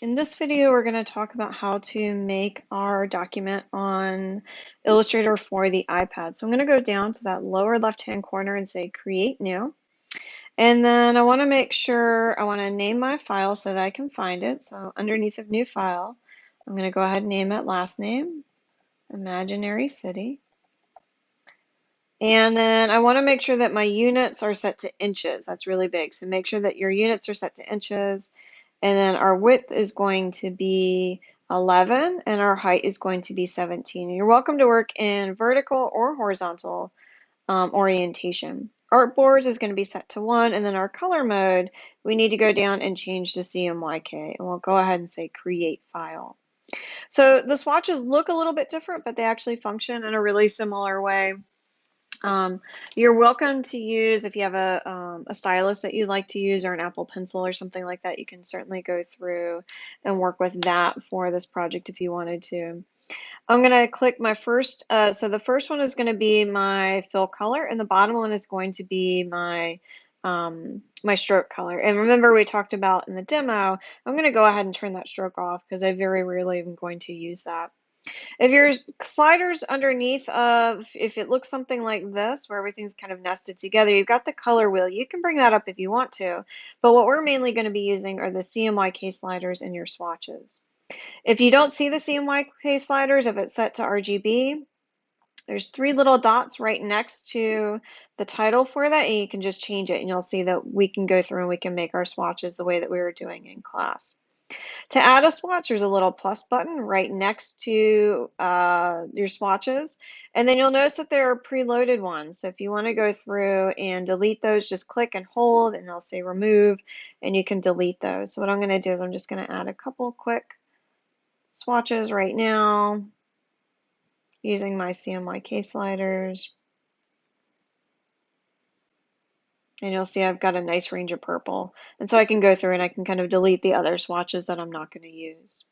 In this video, we're going to talk about how to make our document on Illustrator for the iPad. So I'm going to go down to that lower left-hand corner and say Create New. And then I want to make sure I want to name my file so that I can find it. So underneath of New File, I'm going to go ahead and name it last name, Imaginary City. And then I want to make sure that my units are set to inches. That's really big. So make sure that your units are set to inches. And then our width is going to be 11 and our height is going to be 17. You're welcome to work in vertical or horizontal orientation. Artboards is going to be set to 1, and then our color mode, we need to go down and change to CMYK. And we'll go ahead and say Create File. So the swatches look a little bit different, but they actually function in a really similar way. You're welcome to use, if you have a stylus that you like to use or an Apple Pencil or something like that, you can certainly go through and work with that for this project if you wanted to. I'm going to click my first, so the first one is going to be my fill color and the bottom one is going to be my my stroke color. And remember we talked about in the demo, I'm going to go ahead and turn that stroke off because I very rarely am going to use that. If your sliders underneath of, if it looks something like this, where everything's kind of nested together, you've got the color wheel. You can bring that up if you want to, but what we're mainly going to be using are the CMYK sliders in your swatches. If you don't see the CMYK sliders, if it's set to RGB, there's 3 little dots right next to the title for that, and you can just change it, and you'll see that we can go through and we can make our swatches the way that we were doing in class. To add a swatch, there's a little plus button right next to your swatches, and then you'll notice that there are preloaded ones. So if you want to go through and delete those, just click and hold, and they'll say remove, and you can delete those. So what I'm going to do is I'm just going to add a couple quick swatches right now using my CMYK sliders. And you'll see I've got a nice range of purple. And so I can go through and I can kind of delete the other swatches that I'm not going to use.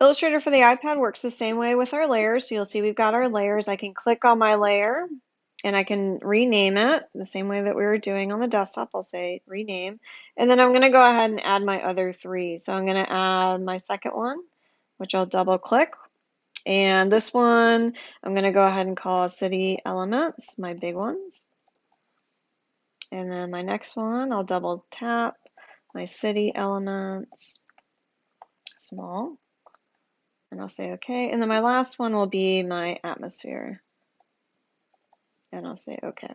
Illustrator for the iPad works the same way with our layers. So you'll see we've got our layers. I can click on my layer and I can rename it the same way that we were doing on the desktop. I'll say rename. And then I'm going to go ahead and add my other 3. So I'm going to add my second one, which I'll double click. And this one, I'm going to go ahead and call City Elements, my big ones. And then my next one, I'll double tap my City Elements, small. And I'll say okay. And then my last one will be my atmosphere. And I'll say okay.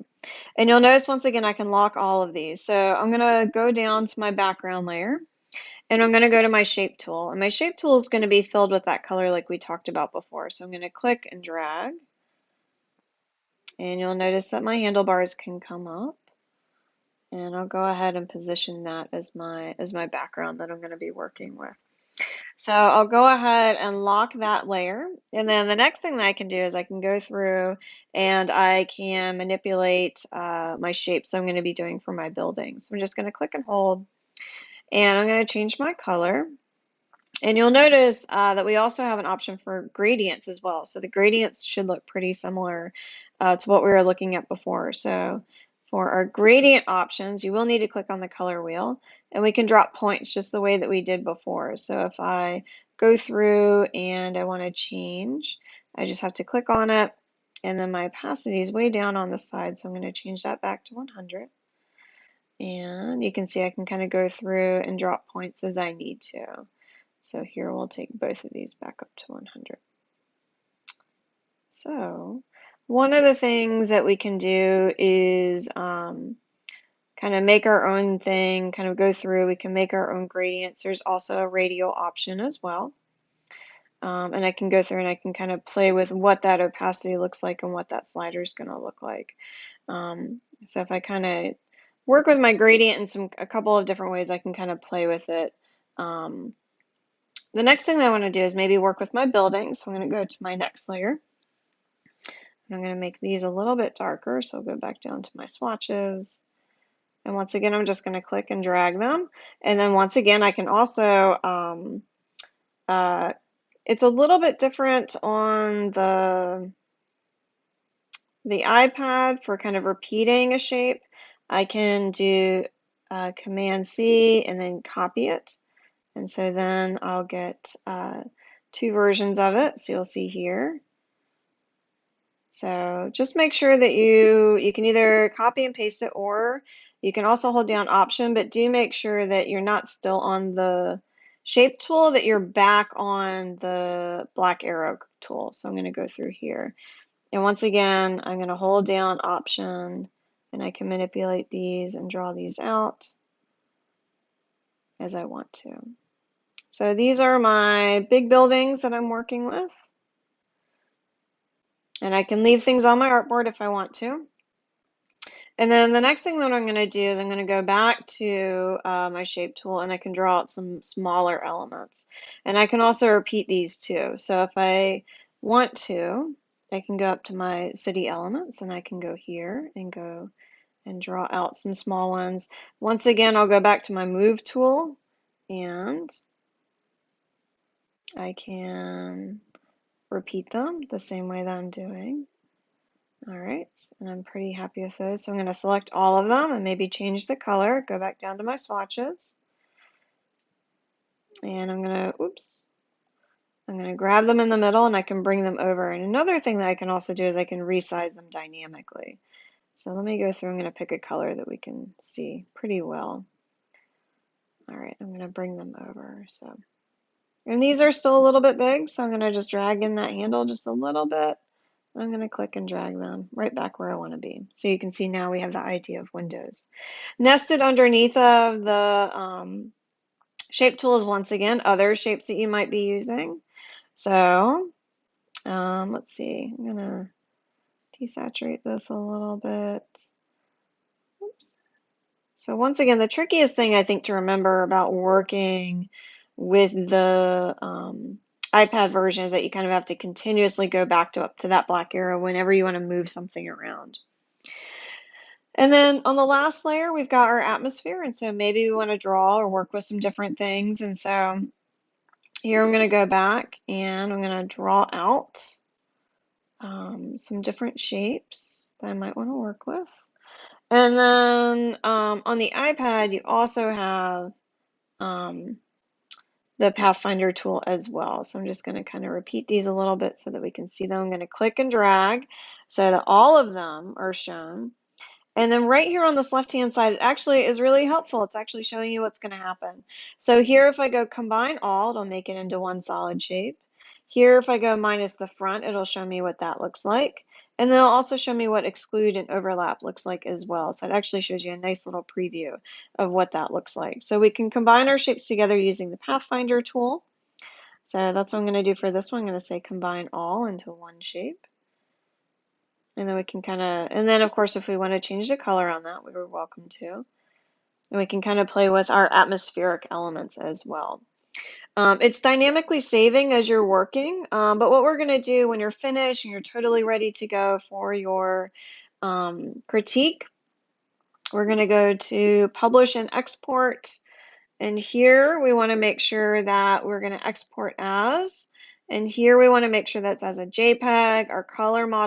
And you'll notice once again I can lock all of these. So I'm going to go down to my background layer and I'm going to go to my shape tool. And my shape tool is going to be filled with that color like we talked about before. So I'm going to click and drag. And you'll notice that my handlebars can come up. And I'll go ahead and position that as my background that I'm going to be working with. So I'll go ahead and lock that layer. And then the next thing that I can do is I can go through and I can manipulate my shapes I'm going to be doing for my buildings. So I'm just going to click and hold. And I'm going to change my color. And you'll notice that we also have an option for gradients as well. So the gradients should look pretty similar to what we were looking at before. So for our gradient options, you will need to click on the color wheel and we can drop points just the way that we did before. So if I go through and I want to change, I just have to click on it and then my opacity is way down on the side. So I'm going to change that back to 100. And you can see I can kind of go through and drop points as I need to. So here we'll take both of these back up to 100. So one of the things that we can do is kind of make our own thing, kind of go through, we can make our own gradients. There's also a radial option as well. And I can go through and I can kind of play with what that opacity looks like and what that slider is going to look like. So if I kind of work with my gradient in a couple of different ways, I can kind of play with it. The next thing that I want to do is maybe work with my building. So I'm going to go to my next layer. I'm going to make these a little bit darker. So I'll go back down to my swatches. And once again, I'm just going to click and drag them. And then once again, I can also, it's a little bit different on the iPad for kind of repeating a shape. I can do Command C and then copy it. And so then I'll get two versions of it. So you'll see here. So just make sure that you can either copy and paste it, or you can also hold down Option, but do make sure that you're not still on the shape tool, that you're back on the black arrow tool. So I'm going to go through here. And once again, I'm going to hold down Option, and I can manipulate these and draw these out as I want to. So these are my big buildings that I'm working with. And I can leave things on my artboard if I want to. And then the next thing that I'm going to do is I'm going to go back to my shape tool, and I can draw out some smaller elements. And I can also repeat these too. So if I want to, I can go up to my city elements, and I can go here and go and draw out some small ones. Once again, I'll go back to my move tool, and I can repeat them the same way that I'm doing. All right, and I'm pretty happy with those. So I'm going to select all of them and maybe change the color, go back down to my swatches. And I'm going to grab them in the middle, and I can bring them over. And another thing that I can also do is I can resize them dynamically. So let me go through, I'm going to pick a color that we can see pretty well. All right, I'm going to bring them over. So, and these are still a little bit big, so I'm going to just drag in that handle just a little bit. I'm going to click and drag them right back where I want to be. So you can see now we have the idea of windows. Nested underneath of the shape tool is once again other shapes that you might be using. So let's see, I'm going to desaturate this a little bit. Oops. So once again, the trickiest thing I think to remember about working with the iPad version is that you kind of have to continuously go back to up to that black arrow whenever you want to move something around. And then on the last layer, we've got our atmosphere. And so maybe we want to draw or work with some different things. And so here I'm going to go back and I'm going to draw out some different shapes that I might want to work with. And then on the iPad, you also have the Pathfinder tool as well. So I'm just going to kind of repeat these a little bit so that we can see them. I'm going to click and drag so that all of them are shown. And then right here on this left-hand side, it actually is really helpful. It's actually showing you what's going to happen. So here, if I go combine all, it'll make it into one solid shape. Here, if I go minus the front, it'll show me what that looks like. And then it'll also show me what exclude and overlap looks like as well. So it actually shows you a nice little preview of what that looks like. So we can combine our shapes together using the Pathfinder tool. So that's what I'm going to do for this one. I'm going to say combine all into one shape. And then we can kind of, and then of course, if we want to change the color on that, we were welcome to. And we can kind of play with our atmospheric elements as well. It's dynamically saving as you're working, but what we're going to do when you're finished and you're totally ready to go for your critique, we're going to go to Publish and Export. And here we want to make sure that we're going to export as, and here we want to make sure that's as a JPEG. Our color model